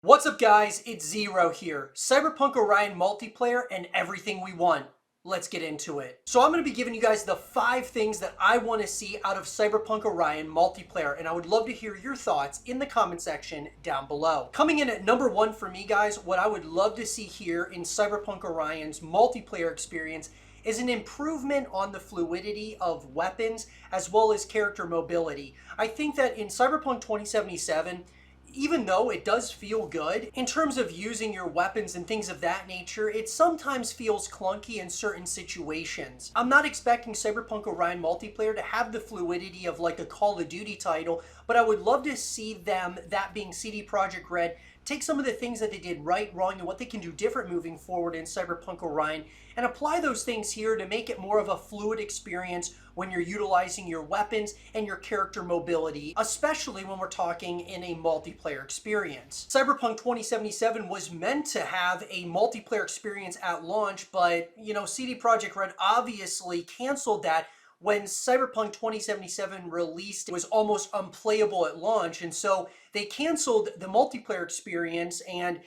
What's up guys, it's Zero here. Cyberpunk Orion multiplayer and everything we want. Let's get into it. So I'm going to be giving you guys the 5 things that I want to see out of Cyberpunk Orion multiplayer, and I would love to hear your thoughts in the comment section down below. Coming in at number 1 for me guys, what I would love to see here in Cyberpunk Orion's multiplayer experience is an improvement on the fluidity of weapons as well as character mobility. I think that in Cyberpunk 2077, even though it does feel good, in terms of using your weapons and things of that nature, it sometimes feels clunky in certain situations. I'm not expecting Cyberpunk Orion multiplayer to have the fluidity of like a Call of Duty title, but I would love to see them, that being cdprojektred, take some of the things that they did right, wrong, and what they can do different moving forward in Cyberpunk Orion and apply those things here to make it more of a fluid experience when you're utilizing your weapons and your character mobility, especially when we're talking in a multiplayer experience. Cyberpunk 2077 was meant to have a multiplayer experience at launch, but CD Projekt Red obviously canceled that when Cyberpunk 2077 released. It was almost unplayable at launch, and so they canceled the multiplayer experience and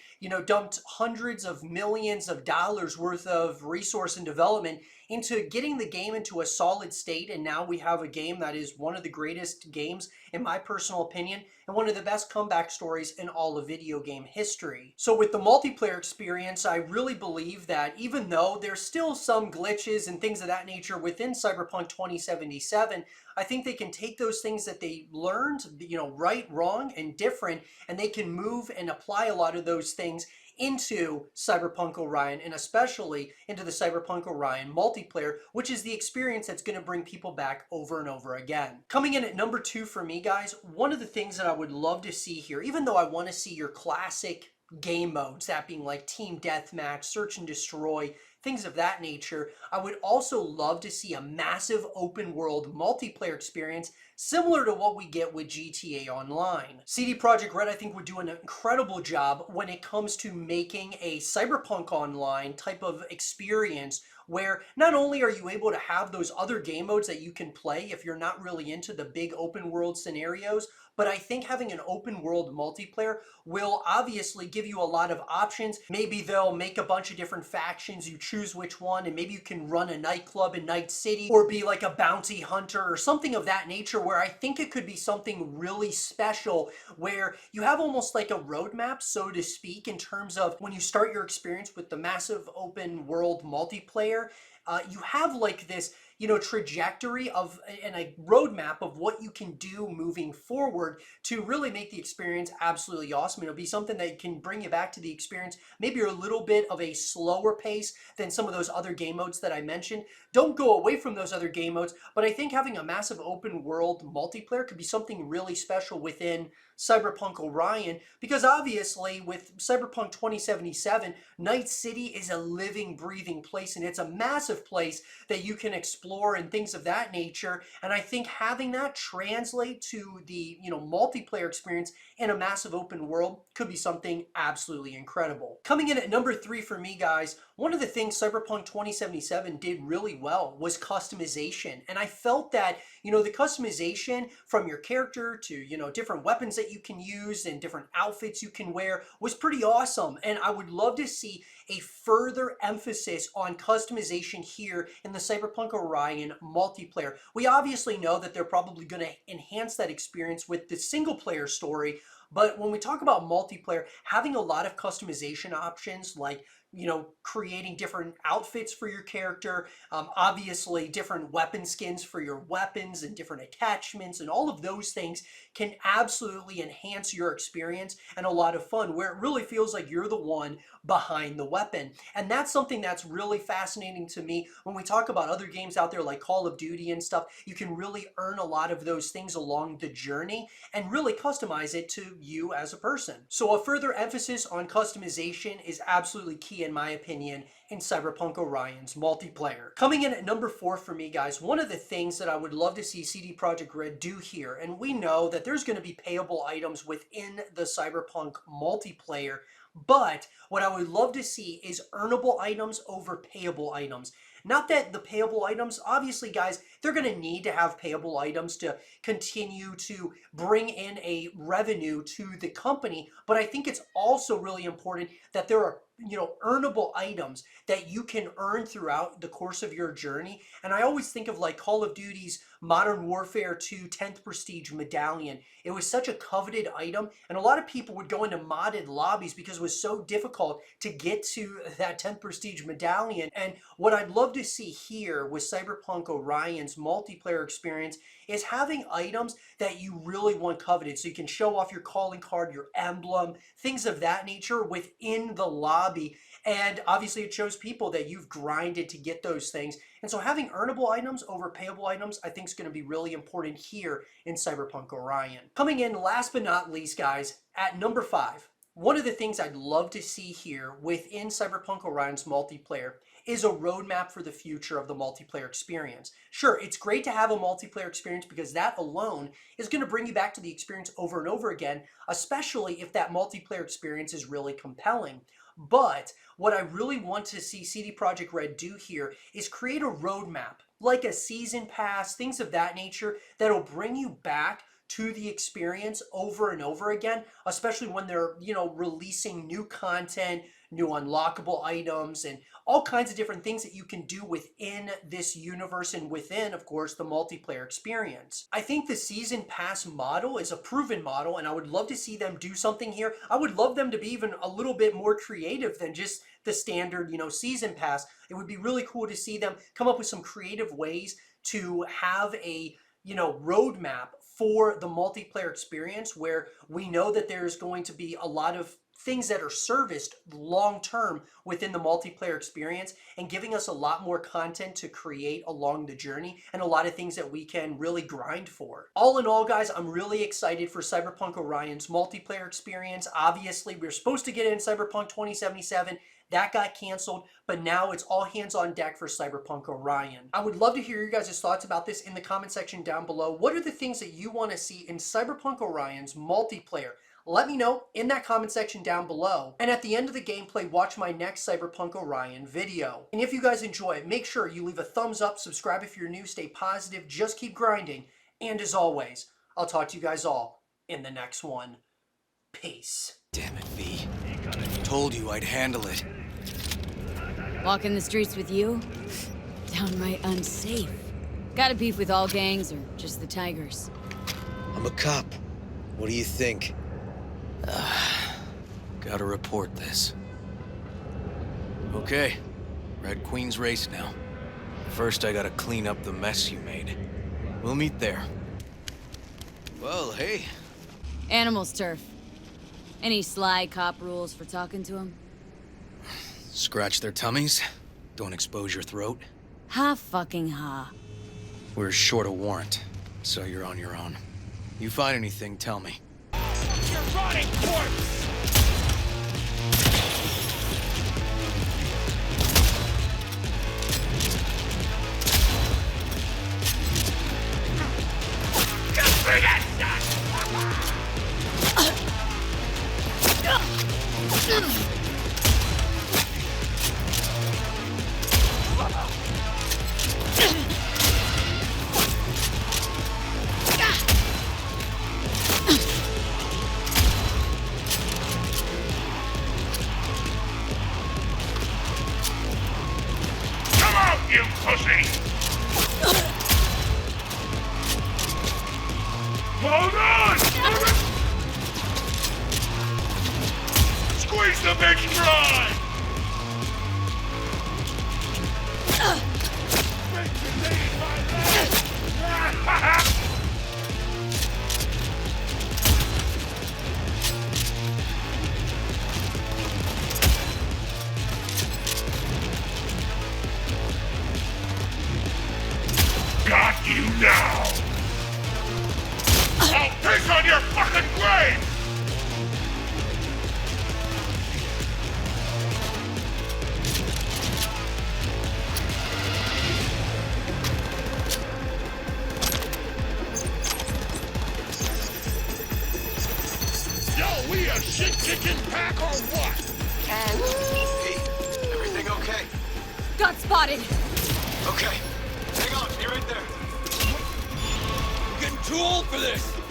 dumped hundreds of millions of dollars worth of resource and development into getting the game into a solid state, and now we have a game that is one of the greatest games in my personal opinion and one of the best comeback stories in all of video game history. So with the multiplayer experience, I really believe that even though there's still some glitches and things of that nature within Cyberpunk 2077, I think they can take those things that they learned, right, wrong, and different, and they can move and apply a lot of those things into Cyberpunk Orion, and especially into the Cyberpunk Orion multiplayer, which is the experience that's going to bring people back over and over again. Coming in at number 2 for me, guys, one of the things that I would love to see here, even though I want to see your classic game modes, that being like team deathmatch, search and destroy, things of that nature, I would also love to see a massive open world multiplayer experience similar to what we get with GTA Online. CD Projekt Red, I think, would do an incredible job when it comes to making a Cyberpunk Online type of experience where not only are you able to have those other game modes that you can play if you're not really into the big open world scenarios, but I think having an open world multiplayer will obviously give you a lot of options. Maybe they'll make a bunch of different factions, you choose which one, and maybe you can run a nightclub in Night City or be like a bounty hunter or something of that nature, where I think it could be something really special where you have almost like a roadmap, so to speak, in terms of when you start your experience with the massive open world multiplayer. You have like this trajectory of and a roadmap of what you can do moving forward to really make the experience absolutely awesome. It'll be something that can bring you back to the experience, maybe a little bit of a slower pace than some of those other game modes that I mentioned. Don't go away from those other game modes, but I think having a massive open world multiplayer could be something really special within Cyberpunk Orion, because obviously with Cyberpunk 2077, Night City is a living, breathing place, and it's a massive place that you can explore and things of that nature. And I think having that translate to the multiplayer experience in a massive open world could be something absolutely incredible. Coming in at number 3 for me, guys, one of the things Cyberpunk 2077 did really well was customization. And I felt that, the customization from your character to, different weapons that you can use and different outfits you can wear was pretty awesome. And I would love to see a further emphasis on customization here in the Cyberpunk Orion multiplayer. We obviously know that they're probably going to enhance that experience with the single player story, but when we talk about multiplayer, having a lot of customization options like creating different outfits for your character, obviously different weapon skins for your weapons and different attachments, and all of those things can absolutely enhance your experience and a lot of fun, where it really feels like you're the one behind the weapon. And that's something that's really fascinating to me when we talk about other games out there like Call of Duty and stuff. You can really earn a lot of those things along the journey and really customize it to you as a person. So a further emphasis on customization is absolutely key in my opinion in Cyberpunk Orion's multiplayer. Coming in at number 4 for me, guys, one of the things that I would love to see CD Projekt Red do here, and we know that there's going to be payable items within the Cyberpunk multiplayer, but what I would love to see is earnable items over payable items. Not that the payable items, obviously, guys, they're going to need to have payable items to continue to bring in a revenue to the company, but I think it's also really important that there are, earnable items that you can earn throughout the course of your journey. And I always think of like Call of Duty's Modern Warfare 2 10th Prestige Medallion. It was such a coveted item, and a lot of people would go into modded lobbies because it was so difficult to get to that 10th Prestige Medallion. And what I'd love to see here with Cyberpunk Orion's multiplayer experience is having items that you really want coveted, so you can show off your calling card, your emblem, things of that nature within the lobby. And obviously it shows people that you've grinded to get those things. And so having earnable items over payable items, I think is going to be really important here in Cyberpunk Orion. Coming in last but not least, guys, at number 5, one of the things I'd love to see here within Cyberpunk Orion's multiplayer is a roadmap for the future of the multiplayer experience. Sure, it's great to have a multiplayer experience because that alone is going to bring you back to the experience over and over again, especially if that multiplayer experience is really compelling. But what I really want to see CD Projekt Red do here is create a roadmap, like a season pass, things of that nature, that'll bring you back to the experience over and over again, especially when they're, releasing new content, new unlockable items, and all kinds of different things that you can do within this universe and within, of course, the multiplayer experience. I think the season pass model is a proven model, and I would love to see them do something here. I would love them to be even a little bit more creative than just the standard, season pass. It would be really cool to see them come up with some creative ways to have a roadmap for the multiplayer experience, where we know that there's going to be a lot of things that are serviced long term within the multiplayer experience, and giving us a lot more content to create along the journey, and a lot of things that we can really grind for. All in all, guys, I'm really excited for Cyberpunk Orion's multiplayer experience. Obviously, we were supposed to get it in Cyberpunk 2077. That got canceled, but now it's all hands on deck for Cyberpunk Orion. I would love to hear your guys' thoughts about this in the comment section down below. What are the things that you want to see in Cyberpunk Orion's multiplayer? Let me know in that comment section down below. And at the end of the gameplay, watch my next Cyberpunk Orion video. And if you guys enjoy it, make sure you leave a thumbs up, subscribe if you're new, stay positive, just keep grinding. And as always, I'll talk to you guys all in the next one. Peace. Damn it, V. Told you I'd handle it. Walking the streets with you? Downright unsafe. Got a beef with all gangs or just the Tigers? I'm a cop. What do you think? Gotta report this. Okay, Red Queen's race now. First I gotta clean up the mess you made. We'll meet there. Well, hey. Animals turf. Any sly cop rules for talking to them? Scratch their tummies. Don't expose your throat. Ha fucking ha. We're short a warrant, so you're on your own. You find anything, tell me. You're rotting corpse! Just bring it! You pussy! Hold on! Squeeze the bitch dry! Got you now! I'll piss on your fucking grave! Hey, everything okay? Got spotted! Okay. Hang on, be right there. I'm getting too old for this!